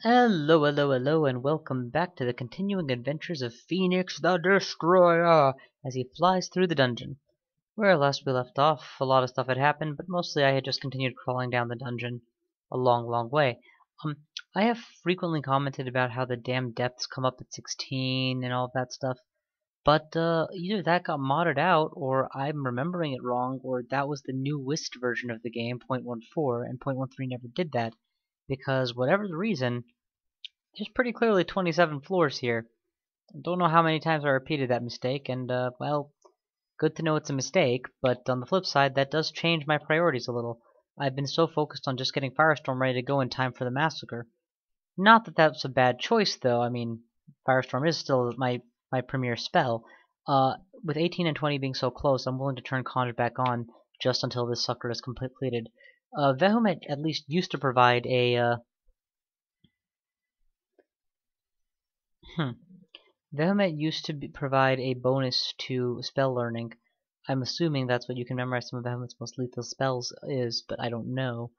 Hello, hello, hello, and welcome back to the continuing adventures of Phoenix the Destroyer as he flies through the dungeon. Where last we left off, a lot of stuff had happened, but mostly I had just continued crawling down the dungeon a long, long way. I have frequently commented about how the damn depths come up at 16 and all of that stuff, but either that got modded out, or I'm remembering it wrong, or that was the newest version of the game, 0.14, and 0.13 never did that, because whatever the reason, there's pretty clearly 27 floors here. Don't know how many times I repeated that mistake, and, well, good to know it's a mistake, but on the flip side, that does change my priorities a little. I've been so focused on just getting Firestorm ready to go in time for the massacre. Not that that's a bad choice, though. I mean, Firestorm is still my premier spell. With 18 and 20 being so close, I'm willing to turn Conjure back on just until this sucker is completed. Vehement at least used to provide a, Vehement used to provide a bonus to spell learning. I'm assuming that's what you can memorize some of Vehement's most lethal spells is, but I don't know.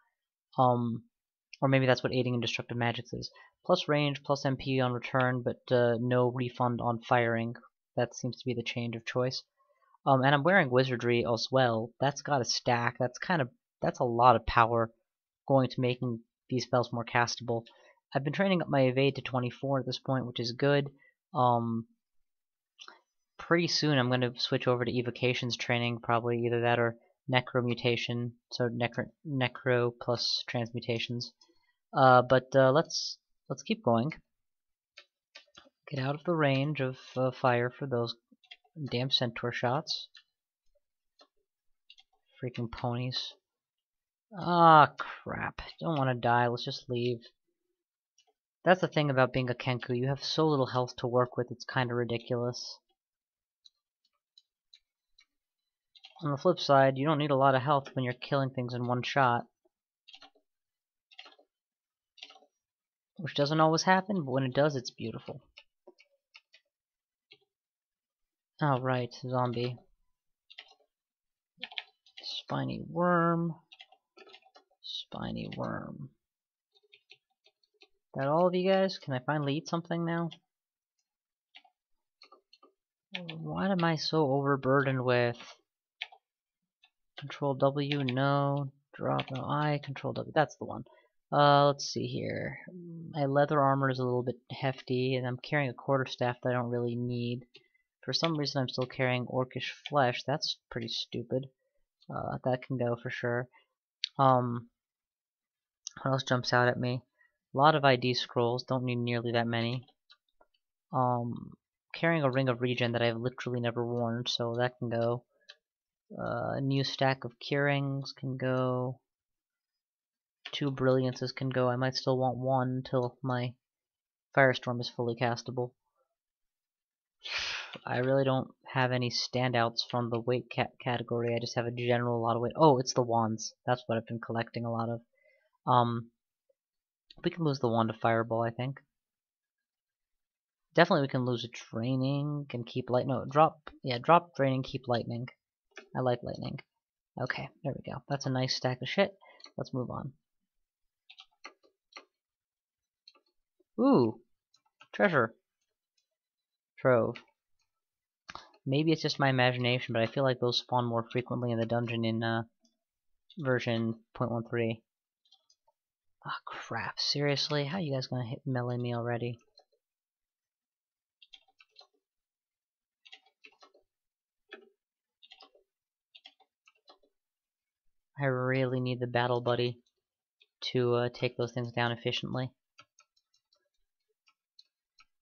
Or maybe that's what aiding in destructive magics is. Plus range, plus MP on return, but no refund on firing. That seems to be the change of choice. And I'm wearing wizardry as well. That's got a stack. That's a lot of power going to making these spells more castable. I've been training up my evade to 24 at this point, which is good. Pretty soon I'm going to switch over to evocations training, probably either that or necro mutation, so necro plus transmutations. But let's keep going. Get out of the range of fire for those damn centaur shots. Freaking ponies. Ah, crap. Don't want to die. Let's just leave. That's the thing about being a Kenku. You have so little health to work with, it's kind of ridiculous. On the flip side, you don't need a lot of health when you're killing things in one shot. Which doesn't always happen, but when it does, it's beautiful. Oh, right, zombie. Spiny worm. Spiny worm. That all of you guys? Can I finally eat something now? What am I so overburdened with? Control W, no. Drop, no. I, Control W. That's the one. Let's see here. My leather armor is a little bit hefty, and I'm carrying a quarterstaff that I don't really need. For some reason, I'm still carrying orcish flesh. That's pretty stupid. That can go for sure. What else jumps out at me? A lot of ID scrolls. Don't need nearly that many. Carrying a ring of regen that I've literally never worn, so that can go. A new stack of curings can go. 2 brilliances can go. I might still want 1 until my firestorm is fully castable. I really don't have any standouts from the weight category. I just have a general lot of weight. Oh, it's the wands. That's what I've been collecting a lot of. We can lose the wand to fireball, I think. Definitely we can lose a draining and keep light. No, drop draining, keep lightning. I like lightning. Okay, there we go. That's a nice stack of shit. Let's move on. Ooh, treasure. Trove. Maybe it's just my imagination, but I feel like those spawn more frequently in the dungeon in version 0.13. Ah, oh, crap. Seriously? How are you guys gonna melee me already? I really need the battle buddy to take those things down efficiently.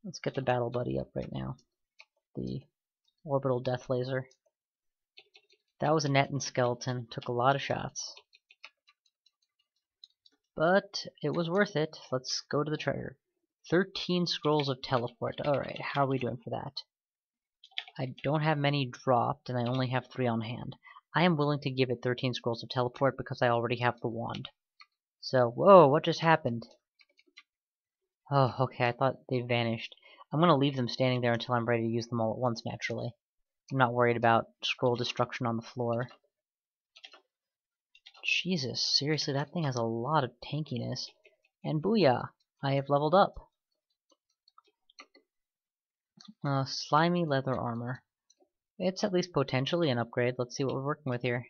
Let's get the battle buddy up right now. The orbital death laser. That was a net and skeleton. Took a lot of shots. But it was worth it. Let's go to the treasure. 13 scrolls of teleport. Alright, how are we doing for that? I don't have many dropped, and I only have 3 on hand. I am willing to give it 13 scrolls of teleport because I already have the wand. So, whoa, what just happened? Oh, okay, I thought they vanished. I'm gonna leave them standing there until I'm ready to use them all at once, naturally. I'm not worried about scroll destruction on the floor. Jesus, seriously, that thing has a lot of tankiness. And booyah! I have leveled up. Slimy leather armor. It's at least potentially an upgrade. Let's see what we're working with here.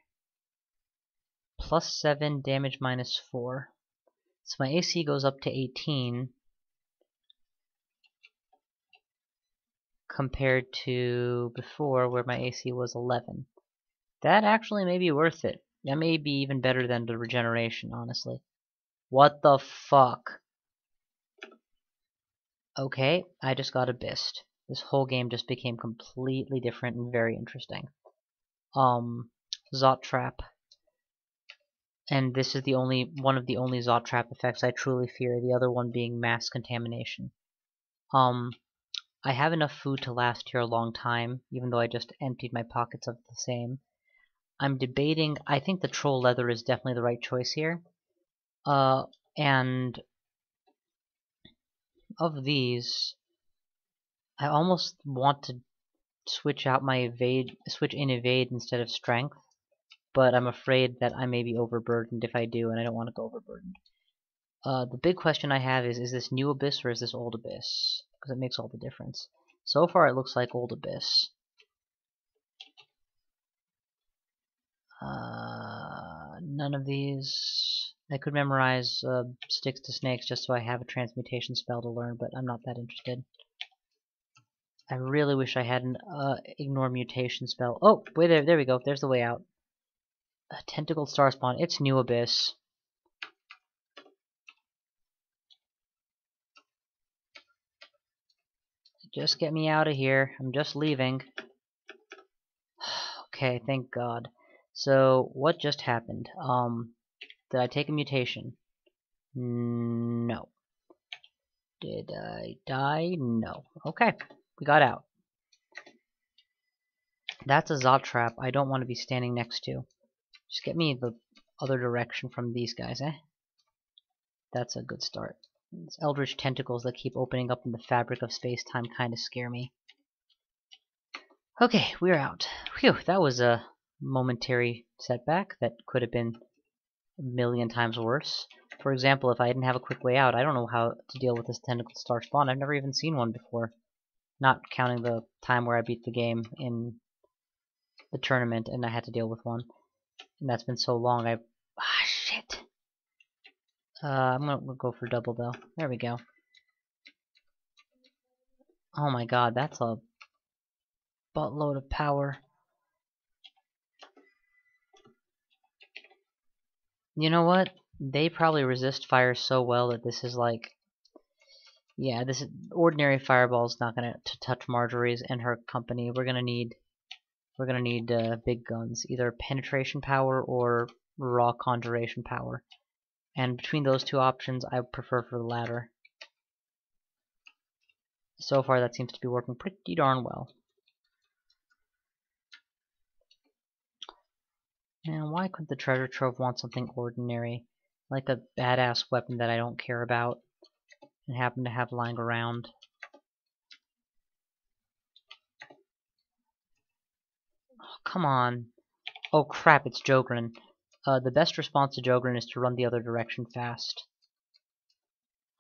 +7, damage -4. So my AC goes up to 18 compared to before where my AC was 11. That actually may be worth it. That may be even better than the regeneration, honestly. What the fuck? Okay, I just got abyssed. This whole game just became completely different and very interesting. Zot Trap. And this is the one of the only Zot Trap effects I truly fear, the other one being mass contamination. I have enough food to last here a long time, even though I just emptied my pockets of the same. I'm debating, I think the troll leather is definitely the right choice here. And of these, I almost want to switch out my evade, switch in evade instead of strength, but I'm afraid that I may be overburdened if I do, and I don't want to go overburdened. The big question I have is this new abyss or is this old abyss? Because it makes all the difference. So far it looks like old abyss. None of these. I could memorize sticks to snakes just so I have a transmutation spell to learn, but I'm not that interested. I really wish I had an ignore mutation spell. Oh, wait, there we go. There's the way out. A tentacled star spawn. It's new abyss. Just get me out of here. I'm just leaving. Okay, thank God. So, what just happened? Did I take a mutation? No. Did I die? No. Okay, we got out. That's a Zot Trap I don't want to be standing next to. Just get me the other direction from these guys, eh? That's a good start. These eldritch tentacles that keep opening up in the fabric of space-time kind of scare me. Okay, we're out. Phew, that was a momentary setback that could have been a million times worse. For example, if I didn't have a quick way out, I don't know how to deal with this tentacle star spawn. I've never even seen one before. Not counting the time where I beat the game in the tournament and I had to deal with one. And that's been so long, shit! I'm gonna go for double though. There we go. Oh my god, that's a buttload of power. You know what? They probably resist fire so well that this is like... Yeah, this is, ordinary fireball's not gonna touch Marjorie's and her company. We're gonna need big guns, either penetration power or raw conjuration power. And between those two options, I prefer for the latter. So far, that seems to be working pretty darn well. Now, why couldn't the treasure trove want something ordinary? Like a badass weapon that I don't care about and happen to have lying around. Oh, come on. Oh crap, it's Jogren. The best response to Jogren is to run the other direction fast.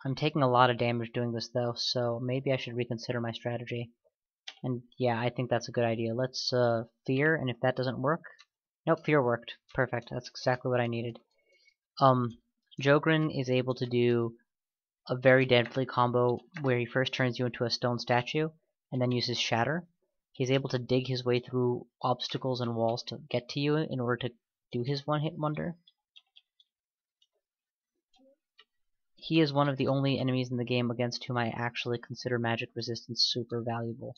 I'm taking a lot of damage doing this though, so maybe I should reconsider my strategy. And yeah, I think that's a good idea. Let's fear, and if that doesn't work... Nope, fear worked. Perfect, that's exactly what I needed. Jogren is able to do a very deadly combo where he first turns you into a stone statue and then uses Shatter. He's able to dig his way through obstacles and walls to get to you in order to do his one-hit wonder. He is one of the only enemies in the game against whom I actually consider magic resistance super valuable.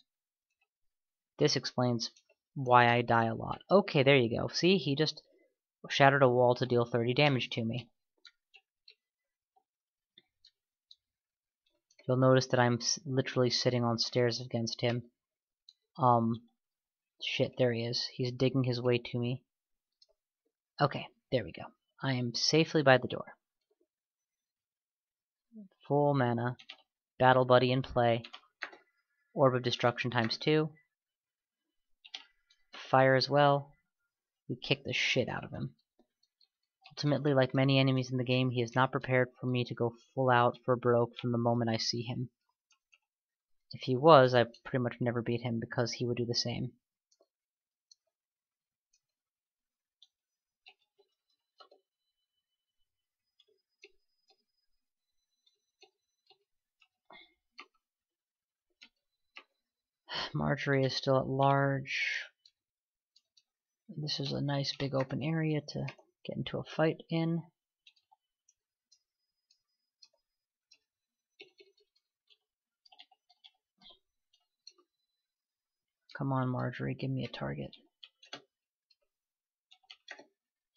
This explains why I die a lot. Okay, there you go. See, he just shattered a wall to deal 30 damage to me. You'll notice that I'm literally sitting on stairs against him. Shit, there he is. He's digging his way to me. Okay, there we go. I am safely by the door. Full mana. Battle Buddy in play. Orb of Destruction ×2. Fire as well. We kick the shit out of him. Ultimately, like many enemies in the game, he is not prepared for me to go full out for broke from the moment I see him. If he was, I pretty much never beat him because he would do the same. Marjorie is still at large. This is a nice big open area to get into a fight in. Come on, Marjorie, give me a target.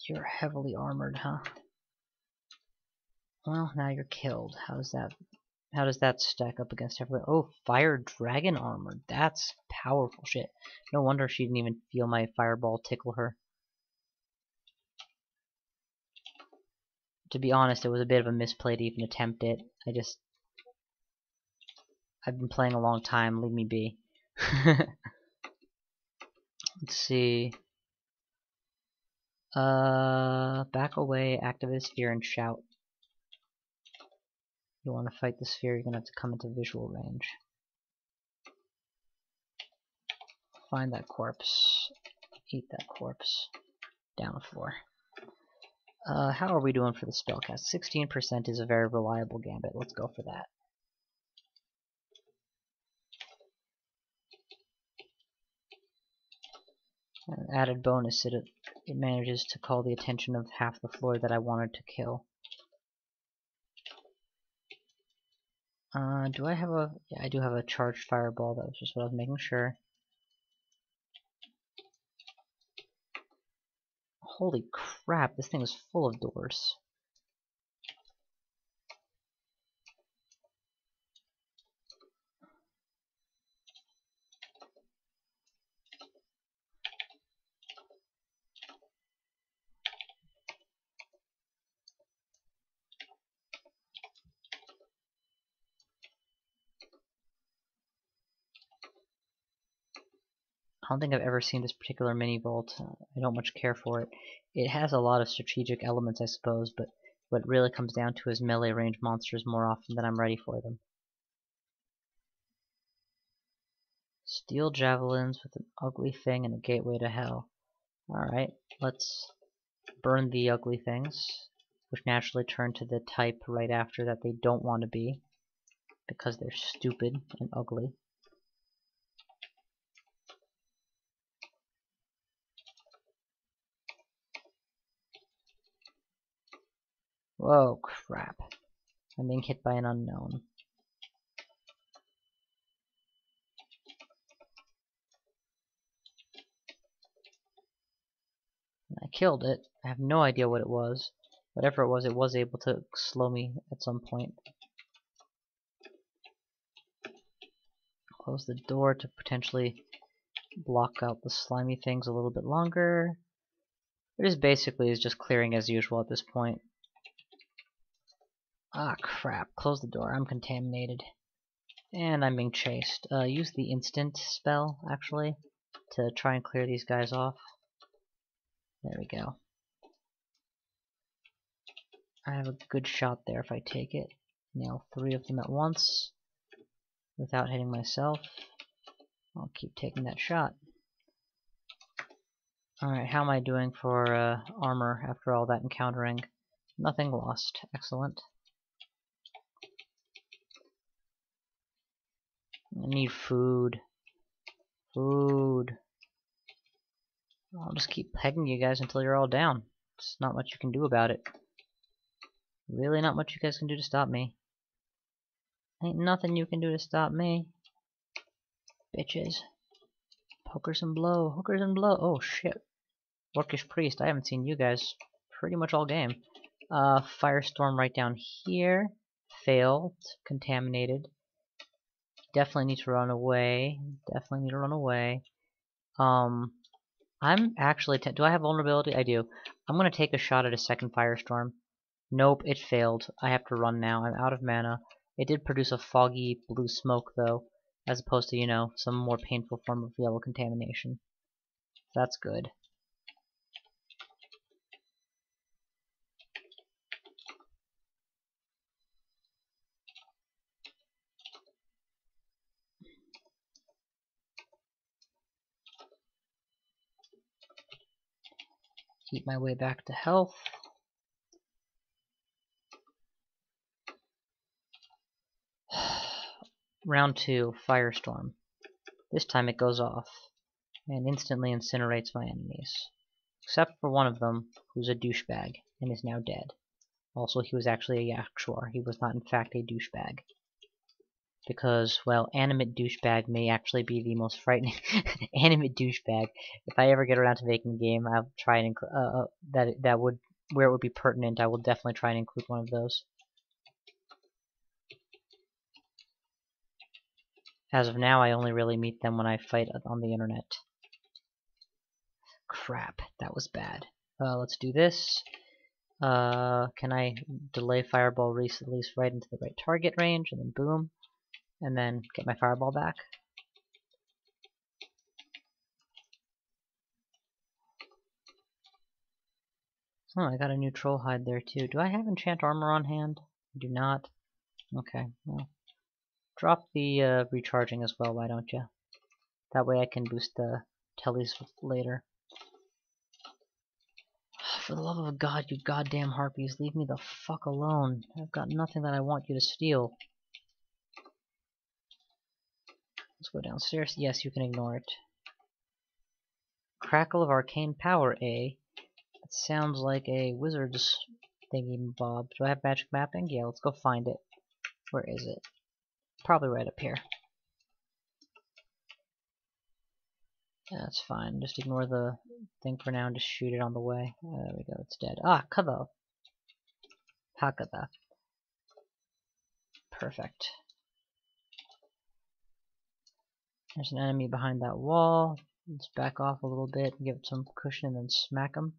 You're heavily armored, huh? Well, now you're killed. How does that stack up against everyone? Oh, fire dragon armor. That's powerful shit. No wonder she didn't even feel my fireball tickle her. To be honest, it was a bit of a misplay to even attempt it. I've been playing a long time, leave me be. Let's see. Back away, activate a sphere, and shout. You want to fight the sphere, you're gonna have to come into visual range. Find that corpse. Eat that corpse. Down the floor. How are we doing for the spellcast? 16% is a very reliable gambit. Let's go for that. An added bonus, it manages to call the attention of half the floor that I wanted to kill. Do I have a... Yeah, I do have a charged fireball. That was just what I was making sure. Holy crap, this thing is full of doors. I don't think I've ever seen this particular mini vault. I don't much care for it. It has a lot of strategic elements, I suppose, but what it really comes down to is melee range monsters more often than I'm ready for them. Steel javelins with an ugly thing and a gateway to hell. Alright, let's burn the ugly things, which naturally turn to the type right after that they don't want to be, because they're stupid and ugly. Whoa, crap. I'm being hit by an unknown. I killed it. I have no idea what it was. Whatever it was able to slow me at some point. Close the door to potentially block out the slimy things a little bit longer. It is basically just clearing as usual at this point. Ah, crap. Close the door. I'm contaminated. And I'm being chased. Use the instant spell, actually, to try and clear these guys off. There we go. I have a good shot there if I take it. Nail 3 of them at once without hitting myself. I'll keep taking that shot. Alright, how am I doing for armor after all that encountering? Nothing lost. Excellent. I need food. Food. I'll just keep pegging you guys until you're all down. There's not much you can do about it. Really not much you guys can do to stop me. Ain't nothing you can do to stop me. Bitches. Pokers and blow. Hookers and blow. Oh shit. Orcish Priest. I haven't seen you guys pretty much all game. Firestorm right down here. Failed. Contaminated. Definitely need to run away. Definitely need to run away. I'm actually... do I have vulnerability? I do. I'm gonna take a shot at a second Firestorm. Nope, it failed. I have to run now. I'm out of mana. It did produce a foggy blue smoke, though, as opposed to, you know, some more painful form of yellow contamination. That's good. Eat my way back to health. Round 2, firestorm. This time it goes off and instantly incinerates my enemies. Except for one of them, who's a douchebag and is now dead. Also, he was actually a Yakshwar. He was not in fact a douchebag. Because, well, animate douchebag may actually be the most frightening animate douchebag. If I ever get around to making the game, I'll try and where it would be pertinent, I will definitely try and include one of those. As of now, I only really meet them when I fight on the internet. Crap, that was bad. Let's do this. Can I delay fireball at least right into the right target range, and then boom, and then get my fireball back? Oh, I got a new troll hide there too. Do I have enchant armor on hand? I do not. Okay, well, drop the recharging as well, why don't you? That way I can boost the tellies later. For the love of God, you goddamn harpies, leave me the fuck alone. I've got nothing that I want you to steal. Let's go downstairs. Yes, you can ignore it. Crackle of arcane power, eh? That sounds like a wizard's thingy-bob. Do I have magic mapping? Yeah, let's go find it. Where is it? Probably right up here. That's fine. Just ignore the thing for now and just shoot it on the way. There we go. It's dead. Ah, Kavo. Hakata. Perfect. There's an enemy behind that wall. Let's back off a little bit and give it some cushion and then smack him.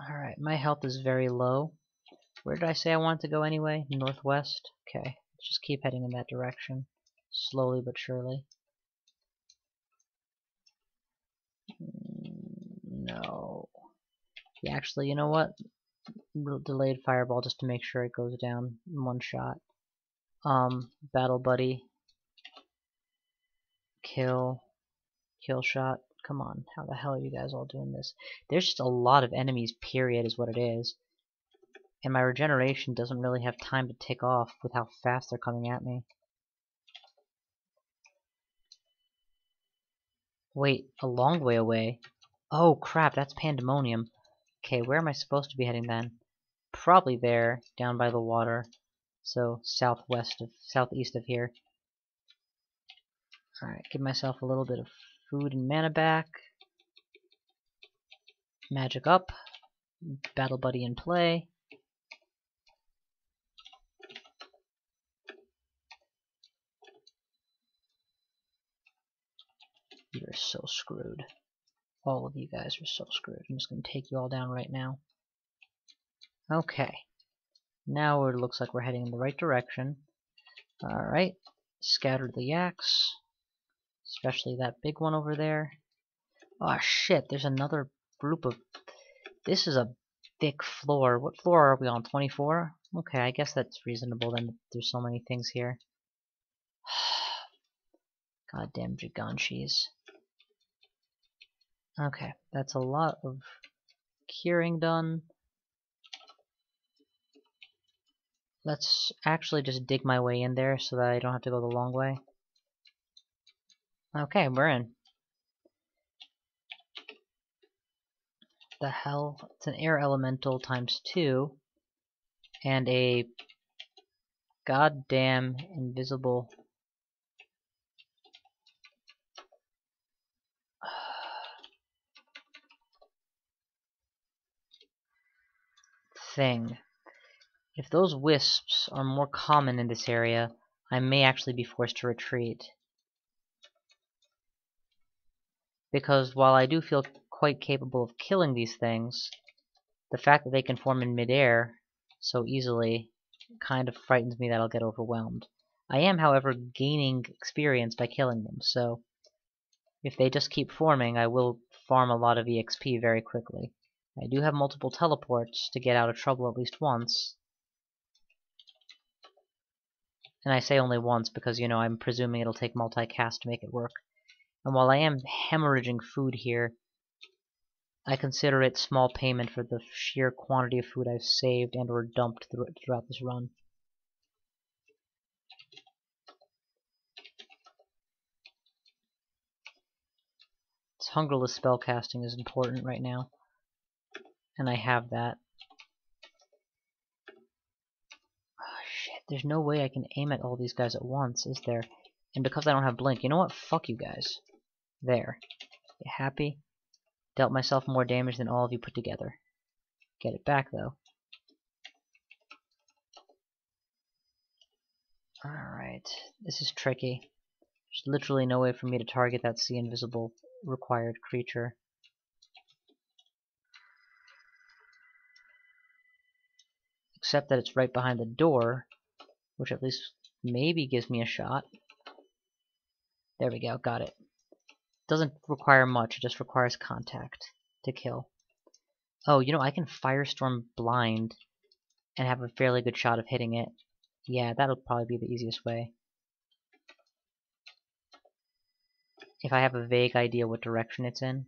Alright, my health is very low. Where did I say I wanted to go anyway? Northwest? Okay, let's just keep heading in that direction. Slowly but surely. No. Yeah, actually, you know what? Delayed fireball just to make sure it goes down in one shot. Battle buddy. Kill shot. Come on, how the hell are you guys all doing this? There's just a lot of enemies, period, is what it is. And my regeneration doesn't really have time to tick off with how fast they're coming at me. Wait, a long way away? Oh crap, that's pandemonium. Okay, where am I supposed to be heading then? Probably there, down by the water. So southeast of here. Alright, give myself a little bit of food and mana back. Magic up. Battle buddy in play. You're so screwed. All of you guys are so screwed. I'm just going to take you all down right now. Okay. Now it looks like we're heading in the right direction. Alright. Scatter the yaks. Especially that big one over there. Oh shit, there's another group of... This is a thick floor. What floor are we on? 24? Okay, I guess that's reasonable then. There's so many things here. Goddamn Giganshis. Okay, that's a lot of curing done. Let's actually just dig my way in there so that I don't have to go the long way. Okay, we're in. The hell? It's an air elemental ×2 and a goddamn invisible thing. If those wisps are more common in this area, I may actually be forced to retreat. Because while I do feel quite capable of killing these things, the fact that they can form in midair so easily kind of frightens me that I'll get overwhelmed. I am, however, gaining experience by killing them, so if they just keep forming, I will farm a lot of EXP very quickly. I do have multiple teleports to get out of trouble at least once. And I say only once because, you know, I'm presuming it'll take multicast to make it work. And while I am hemorrhaging food here, I consider it small payment for the sheer quantity of food I've saved and or dumped throughout this run. This hungerless spellcasting is important right now, and I have that. Oh shit, there's no way I can aim at all these guys at once, is there? And because I don't have blink, you know what? Fuck you guys. There. You happy? Dealt myself more damage than all of you put together. Get it back, though. Alright, this is tricky. There's literally no way for me to target that sea invisible required creature. Except that it's right behind the door, which at least maybe gives me a shot. There we go, got it. Doesn't require much, it just requires contact to kill. Oh, you know, I can firestorm blind and have a fairly good shot of hitting it. Yeah, that'll probably be the easiest way. If I have a vague idea what direction it's in,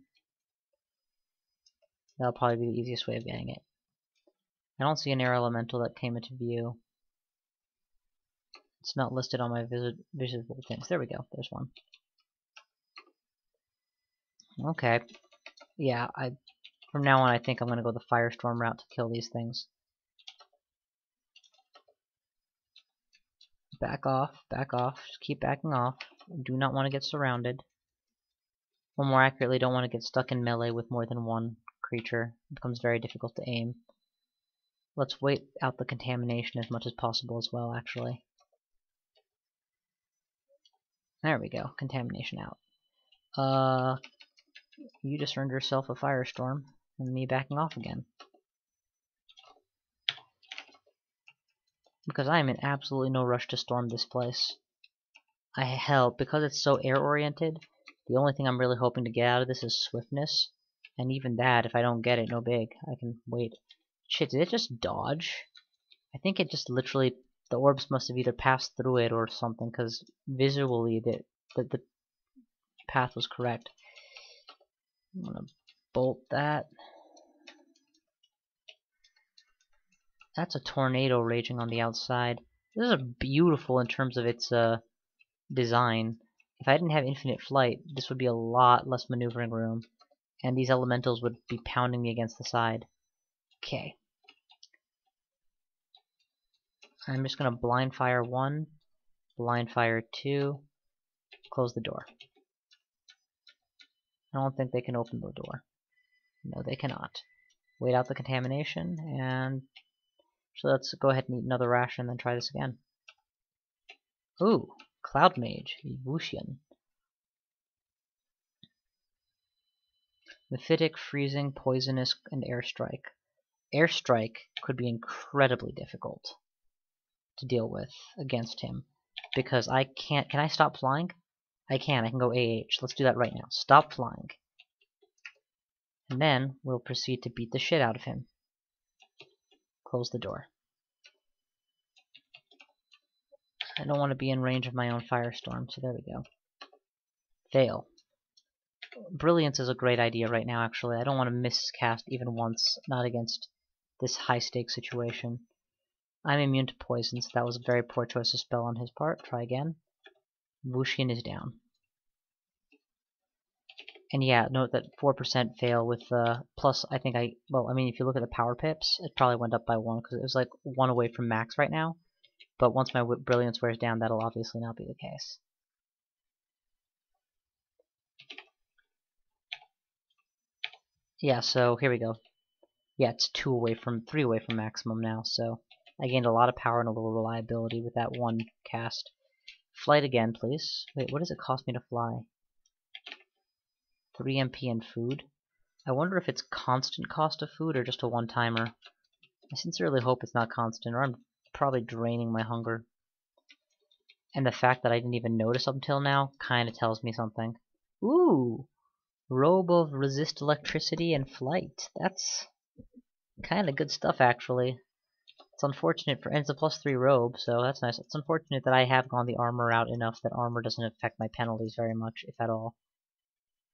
that'll probably be the easiest way of getting it. I don't see an air elemental that came into view. It's not listed on my visible things. There we go, there's one. Okay. Yeah, from now on I think I'm gonna go the firestorm route to kill these things. Back off, just keep backing off. Do not want to get surrounded. Or more accurately, don't want to get stuck in melee with more than one creature. It becomes very difficult to aim. Let's wait out the contamination as much as possible as well, actually. There we go, contamination out. You just earned yourself a firestorm, and me backing off again. Because I am in absolutely no rush to storm this place. Because it's so air-oriented, the only thing I'm really hoping to get out of this is swiftness. And even that, if I don't get it, no big. I can wait. Shit, did it just dodge? I think it just literally, the orbs must have either passed through it or something, because visually the path was correct. I'm gonna bolt that. That's a tornado raging on the outside. This is beautiful in terms of its design. If I didn't have infinite flight, this would be a lot less maneuvering room, and these elementals would be pounding me against the side. Okay. I'm just gonna blind fire 1, blind fire 2, close the door. I don't think they can open the door. No, they cannot. Wait out the contamination, and so let's go ahead and eat another ration and then try this again. Ooh, Cloud Mage, Wushian. Mephitic, Freezing, Poisonous, and Airstrike. Airstrike could be incredibly difficult to deal with against him, because I can't. Can I stop flying? I can go AH. Let's do that right now. Stop flying. And then we'll proceed to beat the shit out of him. Close the door. I don't want to be in range of my own firestorm, so there we go. Fail. Brilliance is a great idea right now, actually. I don't want to miscast even once, not against this high-stakes situation. I'm immune to poison, so that was a very poor choice of spell on his part. Try again. Wushian is down. And yeah, note that 4% fail with plus, I think well, I mean, if you look at the power pips, it probably went up by 1, because it was like 1 away from max right now. But once my brilliance wears down, that'll obviously not be the case. Yeah, so here we go. Yeah, it's 3 away from maximum now, so I gained a lot of power and a little reliability with that one cast. Flight again, please. Wait, what does it cost me to fly? 3 MP and food. I wonder if it's constant cost of food or just a one-timer. I sincerely hope it's not constant, or I'm probably draining my hunger. And the fact that I didn't even notice up until now kind of tells me something. Ooh! Robe of resist electricity and flight. That's kind of good stuff, actually. It's unfortunate and it's a +3 robe, so that's nice. It's unfortunate that I have gone the armor route enough that armor doesn't affect my penalties very much, if at all.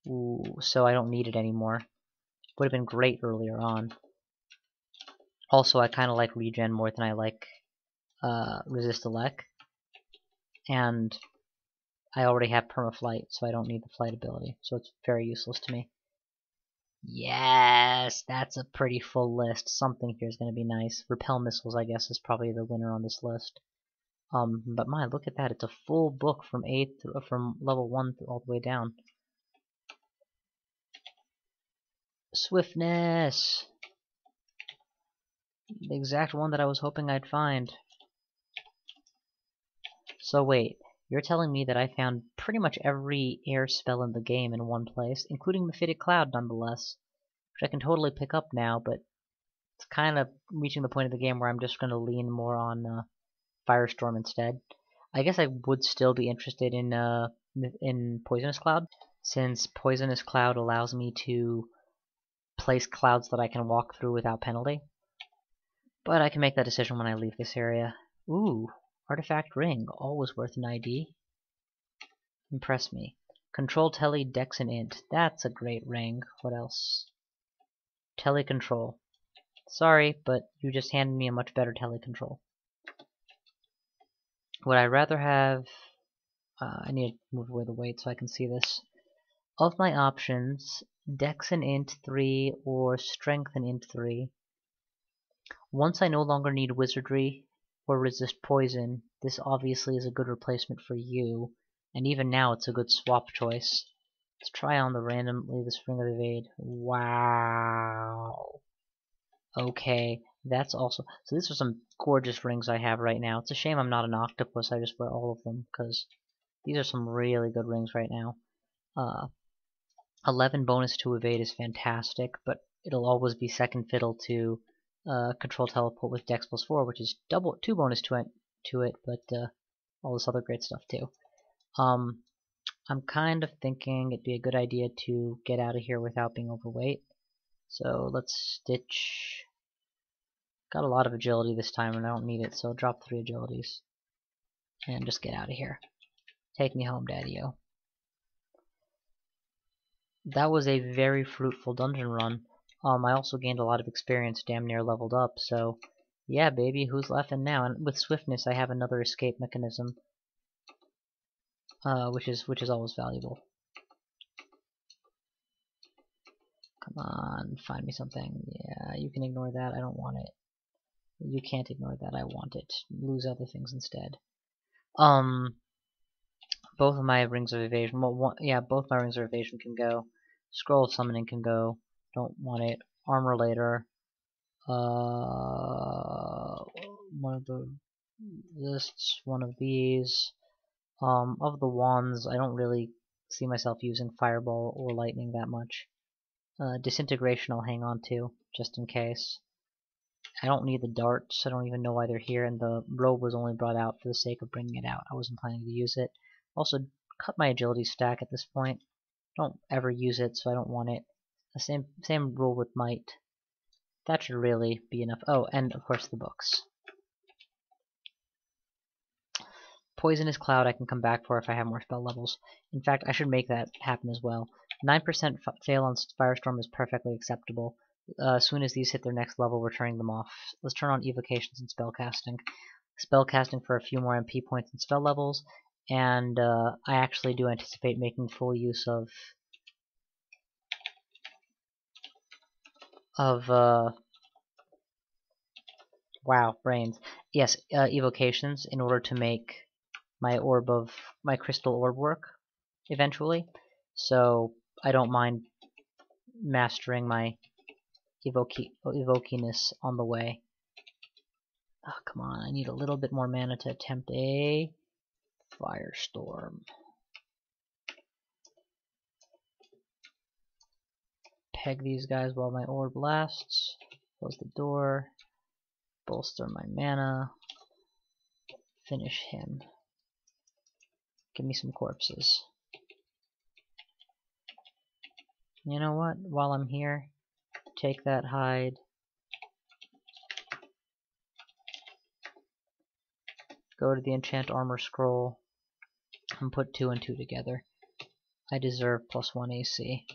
Ooh, so I don't need it anymore. Would have been great earlier on. Also, I kind of like regen more than I like resist elect, and I already have permaflight, so I don't need the flight ability, so it's very useless to me. Yes, that's a pretty full list. Something here is going to be nice. Repel missiles, I guess, is probably the winner on this list. But my, look at that. It's a full book from from level 1 all the way down. Swiftness! The exact one that I was hoping I'd find. So wait, you're telling me that I found pretty much every air spell in the game in one place, including Mephitic Cloud nonetheless, which I can totally pick up now, but it's kind of reaching the point of the game where I'm just going to lean more on firestorm instead. I guess I would still be interested in Poisonous Cloud, since Poisonous Cloud allows me to place clouds that I can walk through without penalty. But I can make that decision when I leave this area. Ooh, Artifact Ring, always worth an ID. Impress me. Control, Tele, Dex, and Int. That's a great ring. What else? Telecontrol. Sorry, but you just handed me a much better telecontrol. Would I rather have... I need to move away the weight so I can see this. Of my options, Dex and Int 3 or Strength and Int 3. Once I no longer need Wizardry or resist poison, this obviously is a good replacement for you, and even now it's a good swap choice. Let's try on the randomly the Spring of Evade. Wow. Okay, that's also... So these are some gorgeous rings I have right now. It's a shame I'm not an octopus, I just wear all of them, because these are some really good rings right now. 11 bonus to evade is fantastic, but it'll always be second fiddle to control teleport with Dex plus 4, which is 2 bonus to it, but all this other great stuff too. I'm kind of thinking it'd be a good idea to get out of here without being overweight. So let's stitch. Got a lot of agility this time and I don't need it, so I'll drop 3 agilities. And just get out of here. Take me home, Daddy-o. That was a very fruitful dungeon run. I also gained a lot of experience, damn near leveled up, so yeah, baby, who's laughing now? And with swiftness, I have another escape mechanism, which is always valuable. Come on, find me something. Yeah, you can ignore that. I don't want it. You can't ignore that. I want it. Lose other things instead. Both of my rings of evasion. Well, both my rings of evasion can go. Scroll of summoning can go. Don't want it. Armor later. One of the lists. One of these. Of the wands, I don't really see myself using fireball or lightning that much. Disintegration I'll hang on to, just in case. I don't need the darts, I don't even know why they're here, and the robe was only brought out for the sake of bringing it out. I wasn't planning to use it. Also, cut my agility stack at this point. Don't ever use it, so I don't want it. The same rule with might. That should really be enough. Oh, and of course the books. Poisonous Cloud I can come back for if I have more spell levels. In fact, I should make that happen as well. 9% fail on Firestorm is perfectly acceptable. As soon as these hit their next level, we're turning them off. Let's turn on evocations and spellcasting. Spellcasting for a few more MP points and spell levels, and I actually do anticipate making full use of wow, brains. Yes, evocations in order to make my crystal orb work eventually. So I don't mind mastering my evokiness on the way. Oh, come on, I need a little bit more mana to attempt a firestorm. Peg these guys while my orb lasts. Close the door. Bolster my mana. Finish him. Give me some corpses. You know what? While I'm here, take that hide. Go to the enchant armor scroll and put 2 and 2 together. I deserve +1 AC.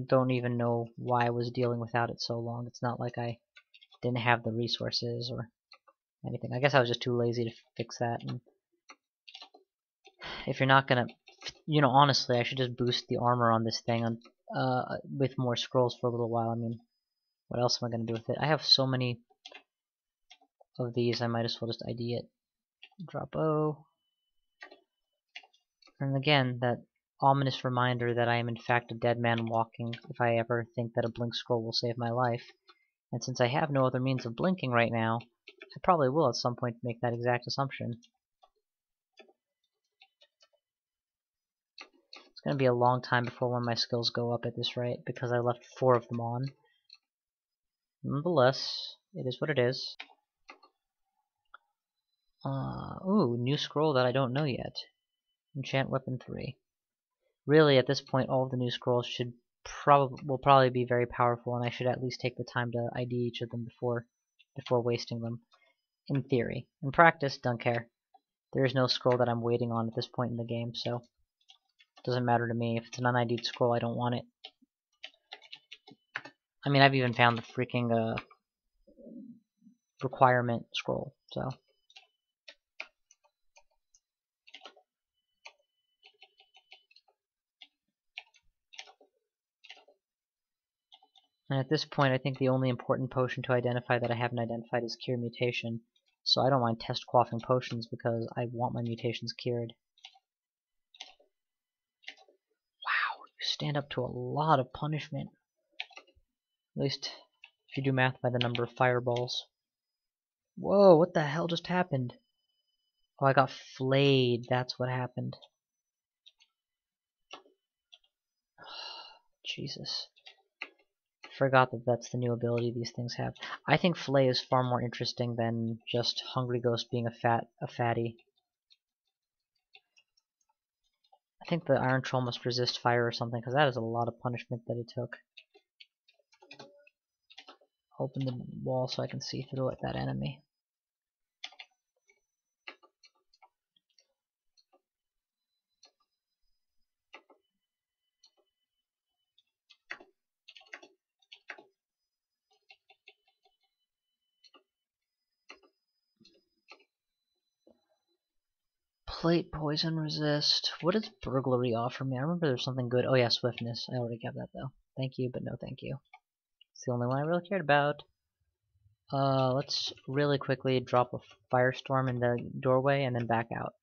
Don't even know why I was dealing without it so long. It's not like I didn't have the resources or anything. I guess I was just too lazy to fix that. And if you're not gonna, honestly, I should just boost the armor on this thing with more scrolls for a little while. I mean, what else am I gonna do with it? I have so many of these, I might as well just ID it. Drop O. And again, that ominous reminder that I am in fact a dead man walking if I ever think that a blink scroll will save my life. And since I have no other means of blinking right now, I probably will at some point make that exact assumption. It's going to be a long time before one of my skills go up at this rate, because I left 4 of them on. Nonetheless, it is what it is. Ooh, new scroll that I don't know yet. Enchant Weapon 3. Really, at this point, all of the new scrolls will probably be very powerful, and I should at least take the time to ID each of them before wasting them. In theory. In practice, don't care. There is no scroll that I'm waiting on at this point in the game, so it doesn't matter to me. If it's an un-ID'd scroll, I don't want it. I mean, I've even found the freaking requirement scroll, so. And at this point, I think the only important potion to identify that I haven't identified is Cure Mutation. So I don't mind test quaffing potions because I want my mutations cured. Wow, you stand up to a lot of punishment. At least if you do math by the number of fireballs. Whoa, what the hell just happened? Oh, I got flayed. That's what happened. Jesus. Forgot that that's the new ability these things have. I think Flay is far more interesting than just Hungry Ghost being a fatty. I think the Iron Troll must resist fire or something, because that is a lot of punishment that it took. Open the wall so I can see through it, that enemy. Plate Poison resist. What does Burglary offer me? I remember there's something good. Oh yeah, Swiftness. I already have that though. Thank you, but no thank you. It's the only one I really cared about. Let's really quickly drop a firestorm in the doorway and then back out.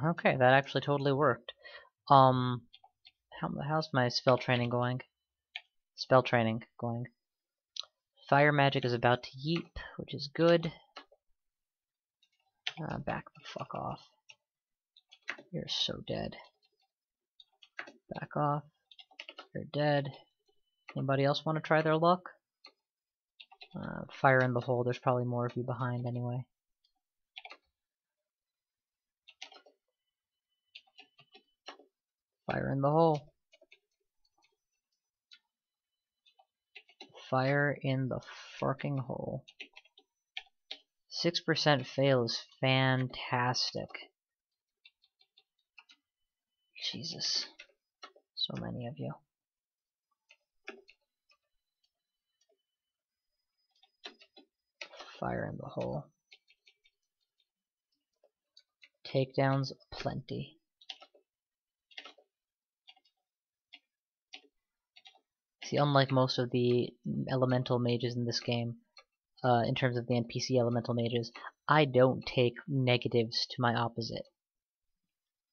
Okay, that actually totally worked. How's my spell training going? Fire magic is about to yeet, which is good. Back the fuck off. You're so dead. Back off. You're dead. Anybody else want to try their luck? Fire in the hole. There's probably more of you behind anyway. Fire in the hole. Fire in the fucking hole. 6% fail is fantastic. Jesus. So many of you. Fire in the hole. Takedowns plenty. See, unlike most of the elemental mages in this game, in terms of the NPC elemental mages, I don't take negatives to my opposite.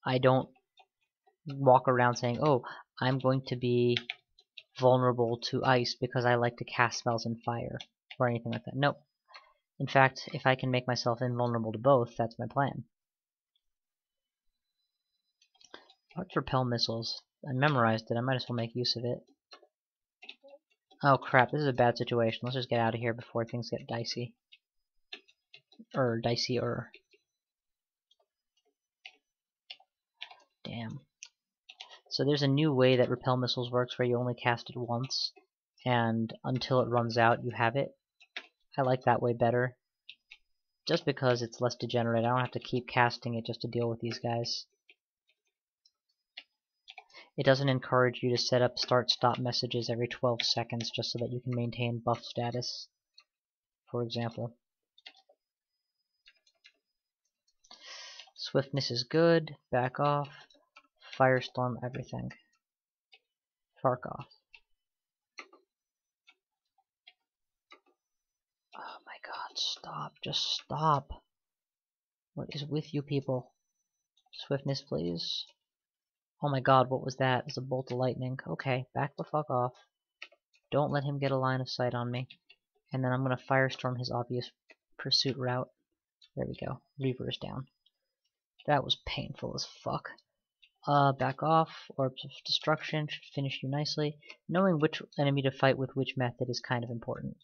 I don't walk around saying, oh, I'm going to be vulnerable to ice because I like to cast spells in fire, or anything like that. Nope. In fact, if I can make myself invulnerable to both, that's my plan. What's repel missiles? I memorized it, I might as well make use of it. Oh crap, this is a bad situation. Let's just get out of here before things get dicey. Dicier. Damn. So there's a new way that repel missiles works where you only cast it once. and until it runs out you have it. I like that way better, just because it's less degenerate. I don't have to keep casting it just to deal with these guys. It doesn't encourage you to set up start-stop messages every 12 seconds just so that you can maintain buff status, for example. Swiftness is good. Back off. Firestorm everything. Fark off. Oh my god, stop. Just stop. What is with you people? Swiftness, please. Oh my god, what was that? It's a bolt of lightning. Okay, back the fuck off. Don't let him get a line of sight on me. And then I'm gonna firestorm his obvious pursuit route. There we go. Reaver is down. That was painful as fuck. Back off. Orbs of Destruction should finish you nicely. Knowing which enemy to fight with which method is kind of important.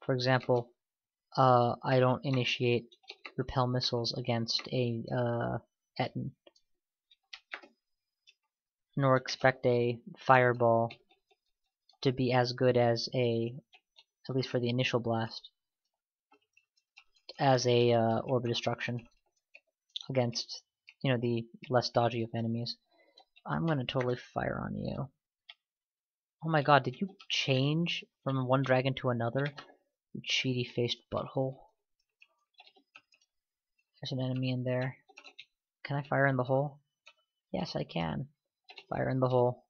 For example, I don't initiate repel missiles against a Etten, nor expect a fireball to be as good as at least for the initial blast, as a orb of destruction against, the less dodgy of enemies. I'm gonna totally fire on you. Oh my god, did you change from one dragon to another? You cheaty-faced butthole. There's an enemy in there. Can I fire in the hole? Yes, I can. Fire in the hole.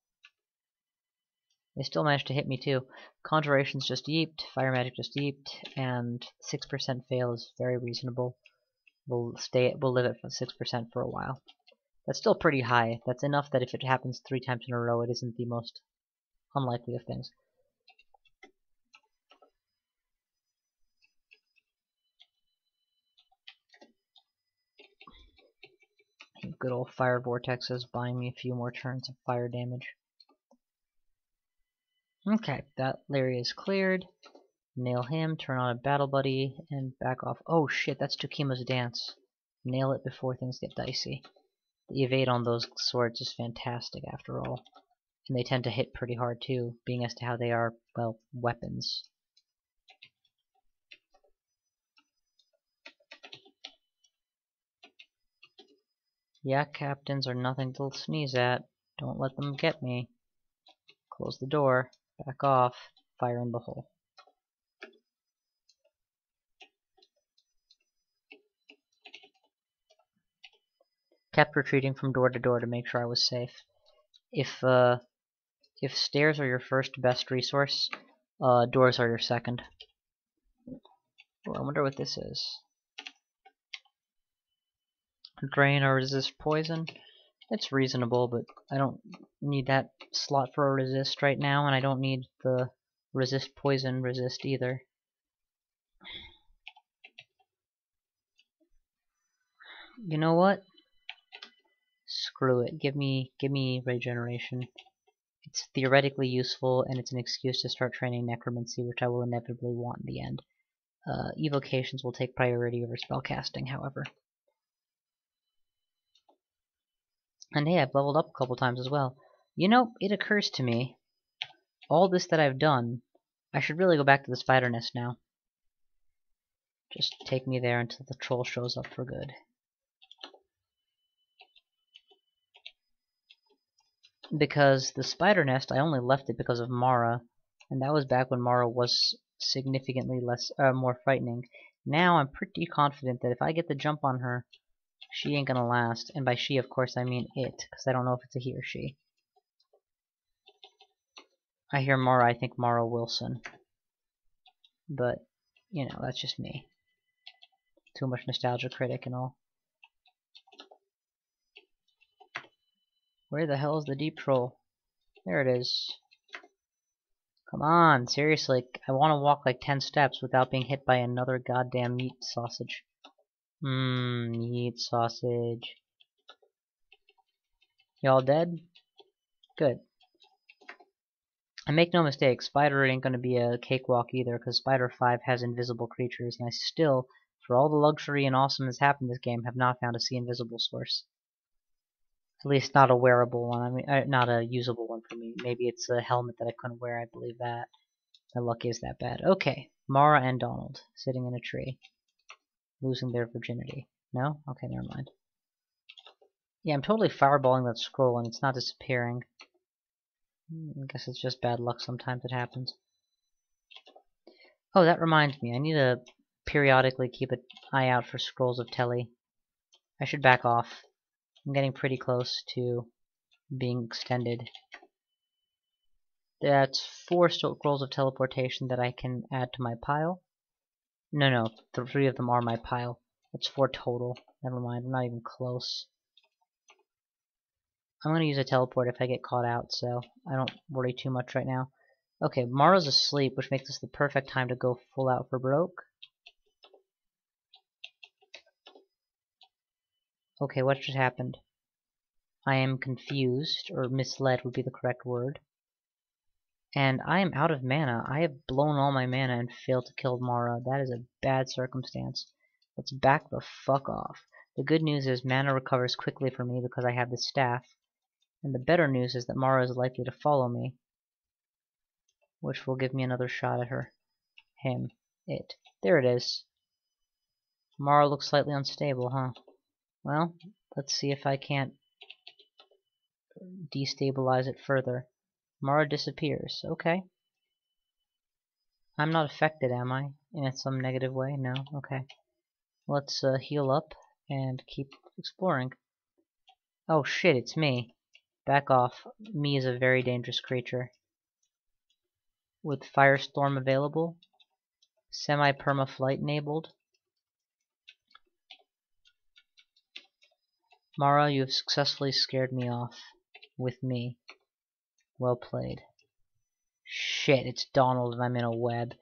They still managed to hit me too. Conjurations just yeeped, Fire Magic just yeeped, and 6% fail is very reasonable. We'll live at 6% for a while. That's still pretty high. That's enough that if it happens 3 times in a row, it isn't the most unlikely of things. Good old fire vortexes buying me a few more turns of fire damage. Okay, that area is cleared. Nail him, turn on a battle buddy, and back off. Oh shit, that's Tukima's dance. Nail it before things get dicey. The evade on those swords is fantastic after all. And they tend to hit pretty hard too, being as to how they are, well, weapons. Yeah, captains are nothing to sneeze at. Don't let them get me. Close the door. Back off. Fire in the hole. Kept retreating from door to door to make sure I was safe. If stairs are your first best resource, doors are your second. Oh, I wonder what this is. Drain or resist poison. It's reasonable, but I don't need that slot for a resist right now, and I don't need the resist poison resist either. You know what? Screw it. Give me regeneration. It's theoretically useful, and it's an excuse to start training necromancy, which I will inevitably want in the end. Evocations will take priority over spellcasting, however. And hey, I've leveled up a couple times as well. You know, it occurs to me, all this that I've done, I should really go back to the spider nest now. Just take me there until the troll shows up for good. Because the spider nest, I only left it because of Mara, and that was back when Mara was significantly more frightening. Now I'm pretty confident that if I get the jump on her, she ain't gonna last. And by she, of course, I mean it, because I don't know if it's a he or she. I hear Mara, I think Mara Wilson. But, that's just me. Too much nostalgia critic and all. Where the hell is the deep troll? There it is. Come on, seriously, I want to walk like 10 steps without being hit by another goddamn meat sausage. Meat sausage. Y'all dead? Good. And make no mistake, Spider ain't gonna be a cakewalk either, because Spider 5 has invisible creatures, and I still, for all the luxury and awesomeness happened in this game, have not found a see invisible source. At least not a wearable one. I mean, not a usable one for me. Maybe it's a helmet that I couldn't wear. I believe that. My luck is that bad. Okay, Mara and Donald sitting in a tree, losing their virginity. No? Okay, never mind. Yeah, I'm totally fireballing that scroll and it's not disappearing. I guess it's just bad luck. Sometimes it happens. Oh, that reminds me. I need to periodically keep an eye out for scrolls of Telly. I should back off. I'm getting pretty close to being extended. That's 4 scrolls of teleportation that I can add to my pile. No, 3 of them are my pile. That's 4 total. Never mind, I'm not even close. I'm gonna use a teleport if I get caught out, so I don't worry too much right now. Okay, Mara's asleep, which makes this the perfect time to go full out for broke. Okay, what just happened? I am confused, or misled would be the correct word. And I am out of mana. I have blown all my mana and failed to kill Mara. That is a bad circumstance. Let's back the fuck off. The good news is mana recovers quickly for me because I have the staff. And the better news is that Mara is likely to follow me, which will give me another shot at her. Him. It. There it is. Mara looks slightly unstable, huh? Well, let's see if I can't destabilize it further. Mara disappears. Okay. I'm not affected, am I? In some negative way? No? Okay. Let's heal up and keep exploring. Oh shit, it's me. Back off. Me is a very dangerous creature. With firestorm available, semi-perma flight enabled. Mara, you have successfully scared me off. With me. Well played. Shit, it's Donald and I'm in a web.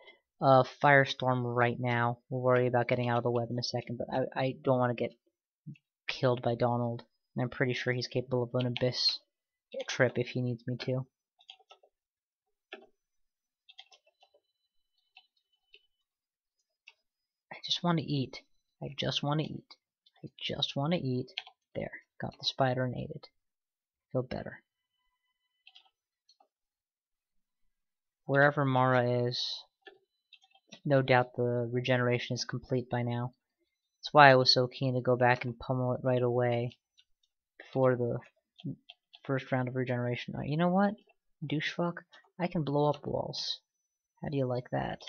Firestorm right now. We'll worry about getting out of the web in a second, but I don't want to get killed by Donald. And I'm pretty sure he's capable of an abyss trip if he needs me to. I just want to eat. I just want to eat. I just want to eat. There. Got the spider and ate it. Feel better. Wherever Mara is, no doubt the regeneration is complete by now. That's why I was so keen to go back and pummel it right away before the first round of regeneration. You know what? Douchefuck? I can blow up walls. How do you like that?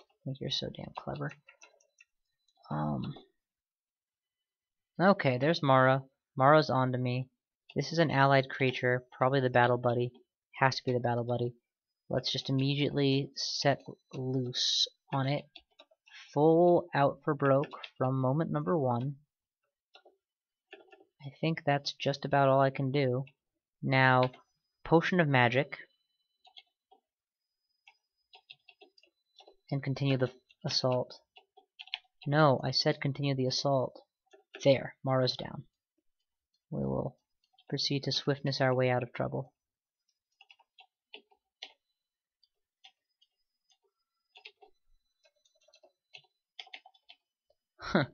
I think you're so damn clever. Okay, there's Mara. Mara's onto me. This is an allied creature, probably the battle buddy. Has to be the battle buddy. Let's just immediately set loose on it. Full out for broke from moment number 1. I think that's just about all I can do. Now, Potion of Magic. And continue the assault. No, I said continue the assault. There, Mara's down. We will proceed to swiftness our way out of trouble. Huh.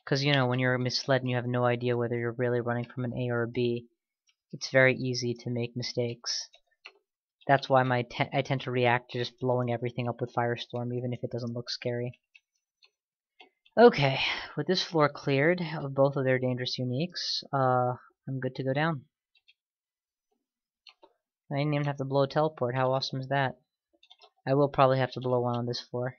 Because, you know, when you're misled and you have no idea whether you're really running from an A or a B, it's very easy to make mistakes. That's why I tend to react to just blowing everything up with Firestorm, even if it doesn't look scary. Okay, with this floor cleared of both of their dangerous uniques, I'm good to go down. I didn't even have to blow a teleport. How awesome is that? I will probably have to blow one on this floor.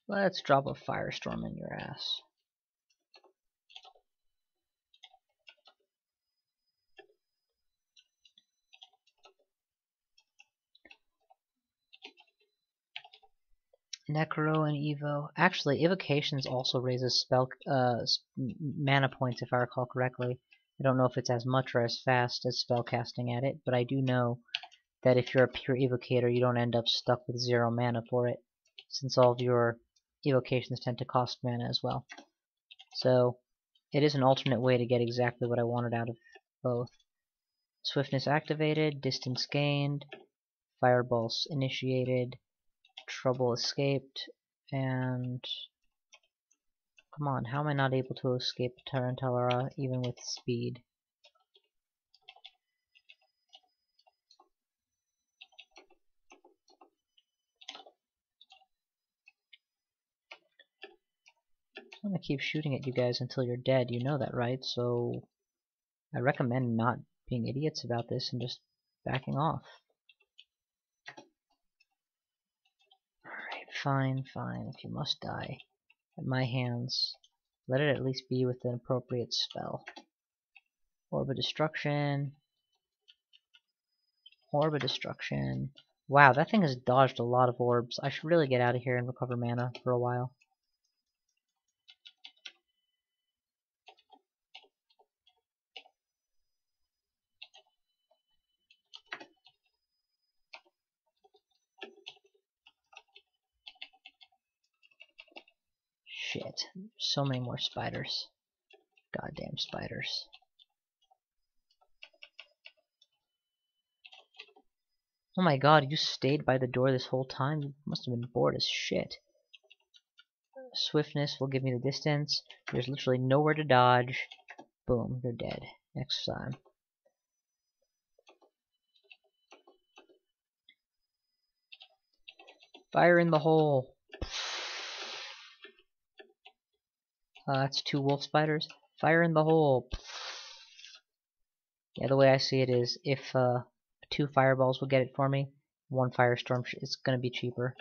Let's drop a firestorm in your ass. Necro and Evo. Actually, Evocations also raises spell mana points if I recall correctly. I don't know if it's as much or as fast as spellcasting at it, but I do know that if you're a pure evocator, you don't end up stuck with 0 mana for it, since all of your evocations tend to cost mana as well. So it is an alternate way to get exactly what I wanted out of both. Swiftness activated, distance gained, fireballs initiated, trouble escaped, and come on, how am I not able to escape Tarantella even with speed? I'm gonna keep shooting at you guys until you're dead, you know that, right? So I recommend not being idiots about this and just backing off. Alright, fine, fine, if you must die at my hands, let it at least be with an appropriate spell. Orb of Destruction. Orb of Destruction. Wow, that thing has dodged a lot of orbs. I should really get out of here and recover mana for a while. Shit, so many more spiders. Goddamn spiders. Oh my god, you stayed by the door this whole time? You must have been bored as shit. Swiftness will give me the distance. There's literally nowhere to dodge. Boom, you're dead. Next time. Fire in the hole. That's 2 wolf spiders. Fire in the hole. Yeah, the way I see it is, if 2 fireballs will get it for me, 1 firestorm is gonna be cheaper.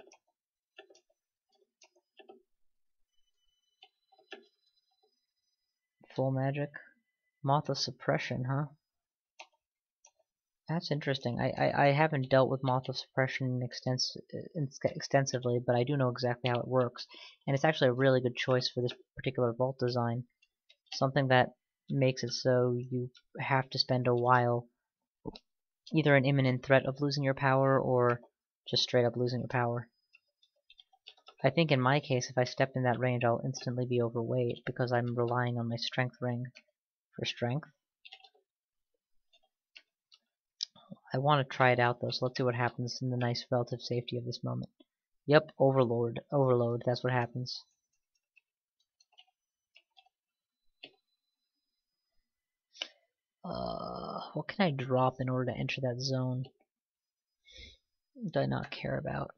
Full magic. Moth of Suppression, huh? That's interesting. I haven't dealt with Moth of Suppression extensively, but I do know exactly how it works. And it's actually a really good choice for this particular vault design. Something that makes it so you have to spend a while either in imminent threat of losing your power or just straight up losing your power. I think in my case, if I step in that range, I'll instantly be overweight because I'm relying on my strength ring for strength. I want to try it out though, so let's see what happens in the nice relative safety of this moment. Yep, overload, that's what happens. What can I drop in order to enter that zone? Do I not care about?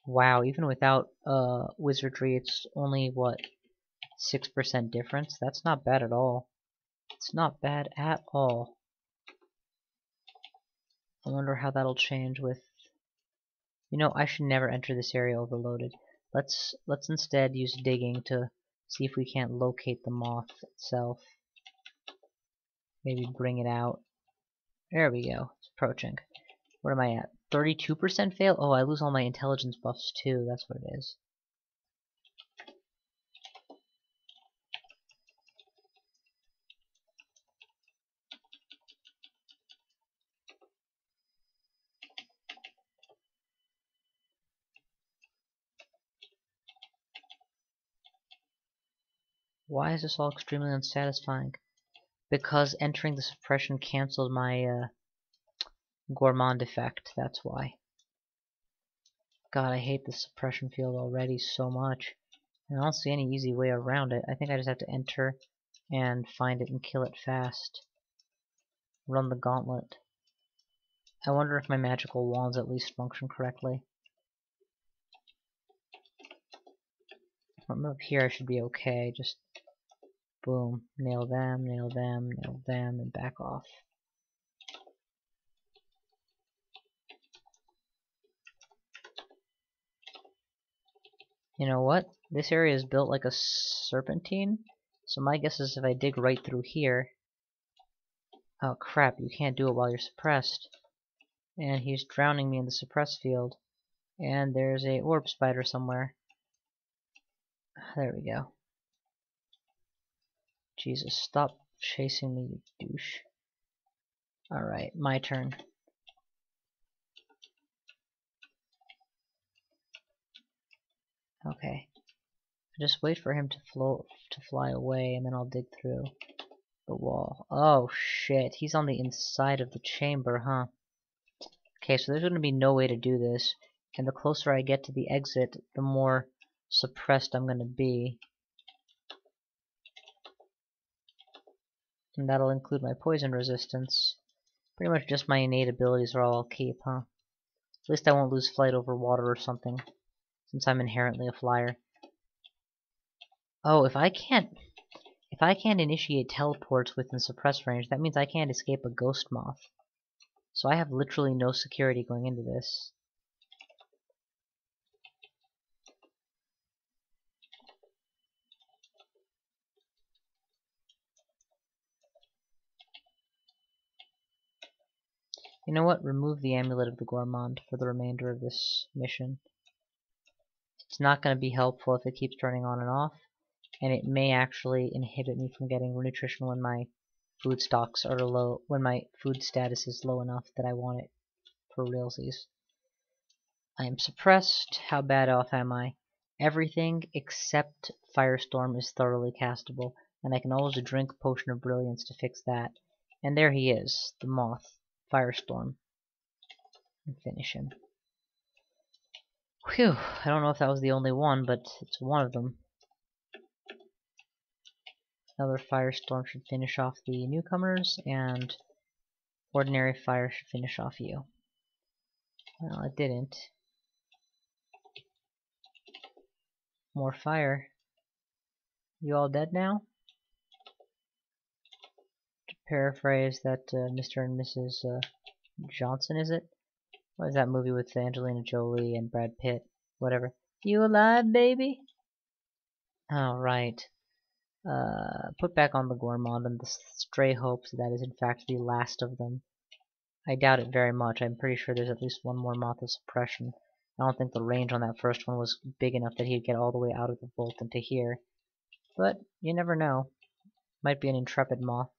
Wow, even without wizardry, it's only what, 6% difference? That's not bad at all. It's not bad at all. I wonder how that'll change with. You know, I should never enter this area overloaded. Let's instead use digging to see if we can't locate the moth itself. Maybe bring it out. There we go. It's approaching. Where am I at? 32% fail? Oh, I lose all my intelligence buffs too. That's what it is. Why is this all extremely unsatisfying? Because entering the suppression canceled my gourmand effect. That's why. God, I hate the suppression field already so much. And I don't see any easy way around it. I think I just have to enter and find it and kill it fast. Run the gauntlet. I wonder if my magical wands at least function correctly. From up here I should be okay. Just boom. Nail them, nail them, nail them, and back off. You know what? This area is built like a serpentine. So my guess is if I dig right through here, Oh crap, you can't do it while you're suppressed. And he's drowning me in the suppress field. And there's a orb spider somewhere. There we go. Jesus, stop chasing me, you douche. Alright, my turn. Okay. Just wait for him to fly away, and then I'll dig through the wall. Oh shit, he's on the inside of the chamber, huh? Okay, so there's going to be no way to do this, and the closer I get to the exit, the more suppressed I'm going to be. And that'll include my poison resistance. Pretty much just my innate abilities are all I'll keep, huh? At least I won't lose flight over water or something, since I'm inherently a flyer. Oh, if I can't initiate teleports within suppress range, that means I can't escape a ghost moth. So I have literally no security going into this. You know what? Remove the amulet of the gourmand for the remainder of this mission. It's not going to be helpful if it keeps turning on and off, and it may actually inhibit me from getting nutrition when my food stocks are low, when my food status is low enough that I want it for realsies. I am suppressed. How bad off am I? Everything except Firestorm is thoroughly castable, and I can always drink Potion of Brilliance to fix that. And there he is, the moth, Firestorm. And finish him. Whew, I don't know if that was the only one, but it's one of them. Another Firestorm should finish off the newcomers, and Ordinary Fire should finish off you. Well, it didn't. More fire. You all dead now? To paraphrase that Mr. and Mrs. Johnson, is it? What is that movie with Angelina Jolie and Brad Pitt? Whatever. You alive, baby? Alright. Put back on the gourmand in the stray hopes that is in fact the last of them. I doubt it very much. I'm pretty sure there's at least one more moth of suppression. I don't think the range on that first one was big enough that he'd get all the way out of the vault into here. But you never know. Might be an intrepid moth.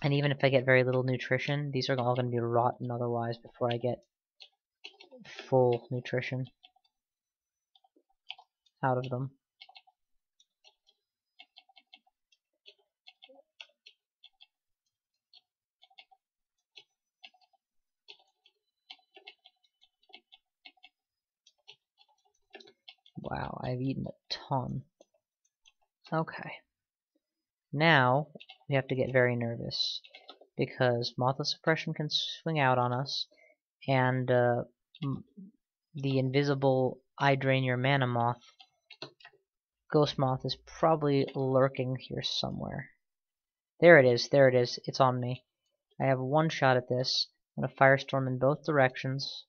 And even if I get very little nutrition, these are all going to be rotten otherwise before I get full nutrition out of them. Wow, I've eaten a ton. Okay. Now, we have to get very nervous, because Moth of Suppression can swing out on us, and the invisible I Drain Your Mana Moth, Ghost Moth, is probably lurking here somewhere. There it is, it's on me. I have one shot at this. I'm gonna Firestorm in both directions.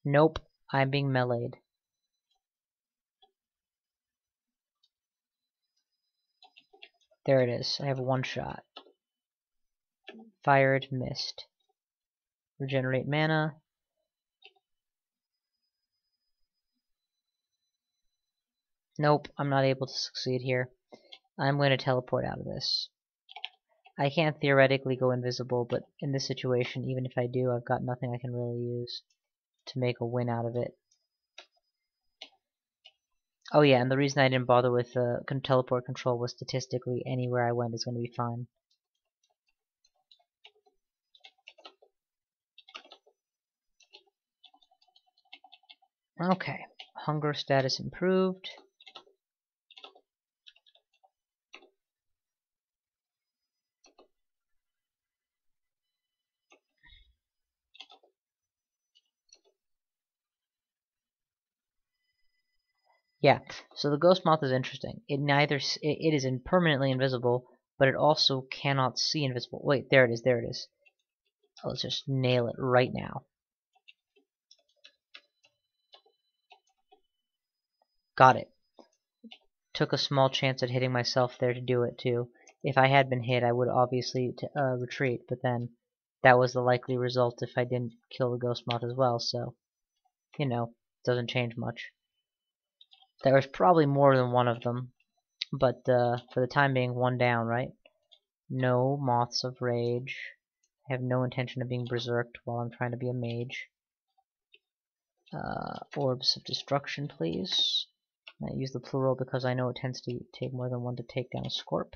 Nope, I'm being meleeed. There it is, I have one shot. Fired, missed. Regenerate mana. Nope, I'm not able to succeed here. I'm going to teleport out of this. I can't theoretically go invisible, but in this situation, even if I do, I've got nothing I can really use to make a win out of it. Oh yeah, and the reason I didn't bother with teleport control was statistically anywhere I went is going to be fine. Okay, hunger status improved. Yeah, so the ghost moth is interesting. It is permanently invisible, but it also cannot see invisible. Wait, there it is. Oh, let's just nail it right now. Got it. Took a small chance at hitting myself there to do it too. If I had been hit, I would obviously retreat, but then that was the likely result if I didn't kill the ghost moth as well, so, you know, doesn't change much. There was probably more than one of them, but for the time being, one down, right? No moths of rage. I have no intention of being berserked while I'm trying to be a mage. Orbs of destruction, please. I use the plural because I know it tends to take more than one to take down a scorp.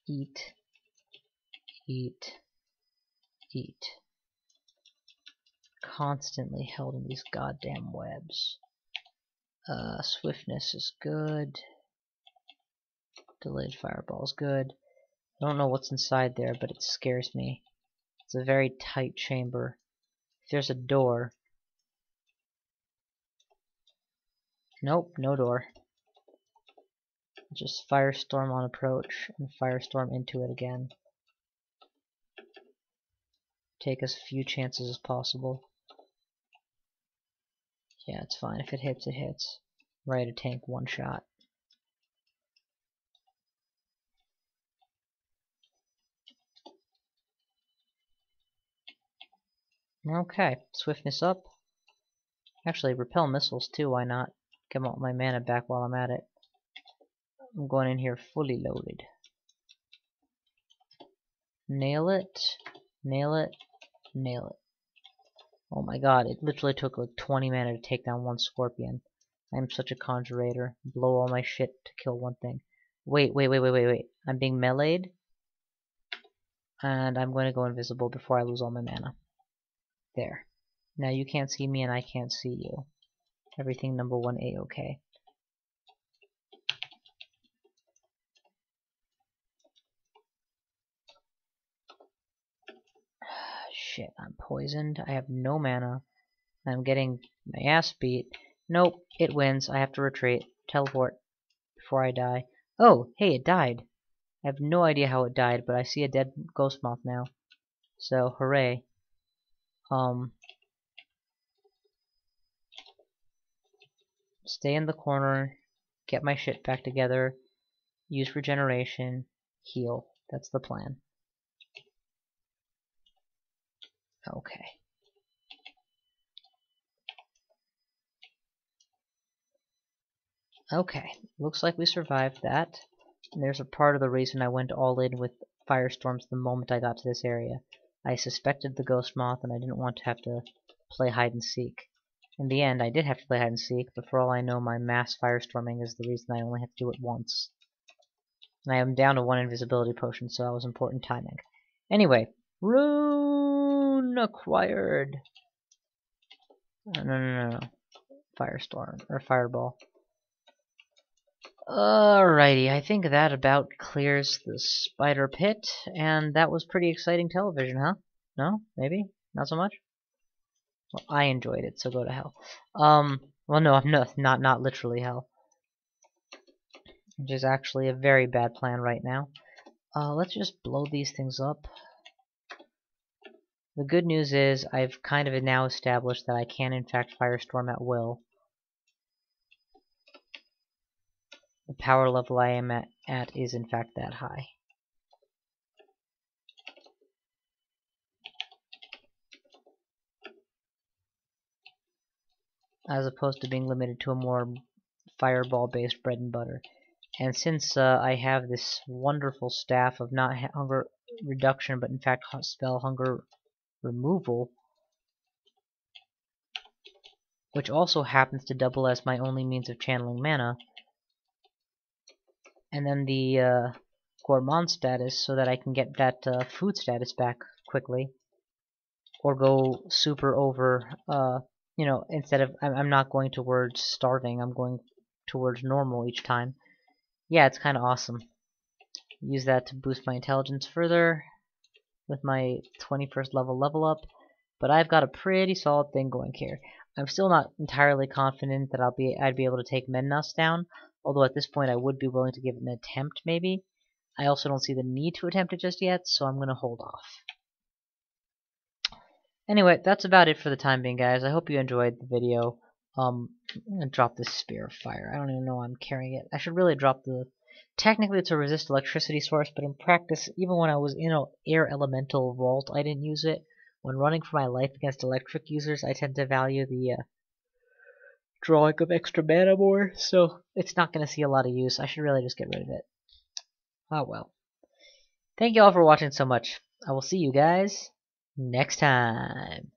Eat, eat, eat. Constantly held in these goddamn webs. Swiftness is good. Delayed fireball is good. I don't know what's inside there, but it scares me. It's a very tight chamber. If there's a door... Nope, no door. Just firestorm on approach, and firestorm into it again. Take as few chances as possible. Yeah, it's fine. If it hits, it hits. Right, a tank, one shot. Okay, swiftness up. Actually, repel missiles too, why not? Get my mana back while I'm at it. I'm going in here fully loaded. Nail it, nail it, nail it. Oh my god, it literally took like 20 mana to take down one scorpion. I'm such a conjurator. Blow all my shit to kill one thing. Wait. I'm being meleeed. And I'm going to go invisible before I lose all my mana. There. Now you can't see me and I can't see you. Everything number one A-okay. Shit, I'm poisoned. I have no mana. I'm getting my ass beat. Nope, it wins. I have to retreat. Teleport before I die. Oh, hey, it died. I have no idea how it died, but I see a dead ghost moth now. So, hooray. Stay in the corner, get my shit back together, use regeneration, heal. That's the plan. Okay. Okay, looks like we survived that. And there's a part of the reason I went all in with firestorms the moment I got to this area. I suspected the ghost moth and I didn't want to have to play hide and seek. In the end, I did have to play hide and seek, but for all I know, my mass firestorming is the reason I only have to do it once. And I am down to one invisibility potion, so that was important timing. Anyway, rune acquired. No. Firestorm, or fireball. Alrighty, I think that about clears the spider pit, and that was pretty exciting television, huh? No? Maybe? Not so much? Well, I enjoyed it, so go to hell. Well no, I'm not literally hell. Which is actually a very bad plan right now. Let's just blow these things up. The good news is I've kind of now established that I can in fact firestorm at will. The power level I am at is in fact that high. As opposed to being limited to a more fireball based bread and butter. And since I have this wonderful staff of not hunger reduction but in fact spell hunger removal, which also happens to double as my only means of channeling mana, and then the gourmand status so that I can get that food status back quickly, or go super over, you know, instead of, I'm not going towards starving, I'm going towards normal each time. Yeah, it's kind of awesome. Use that to boost my intelligence further with my 21st level up, but I've got a pretty solid thing going here. I'm still not entirely confident that I'd be able to take Mednos down, although at this point I would be willing to give it an attempt maybe. I also don't see the need to attempt it just yet, so I'm going to hold off. Anyway, that's about it for the time being, guys. I hope you enjoyed the video. I'm gonna drop this spear of fire. I don't even know why I'm carrying it. I should really drop the... Technically, it's a resist electricity source, but in practice, even when I was in an air elemental vault, I didn't use it. When running for my life against electric users, I tend to value the drawing of extra mana more, so it's not going to see a lot of use. I should really just get rid of it. Oh well. Thank you all for watching so much. I will see you guys next time.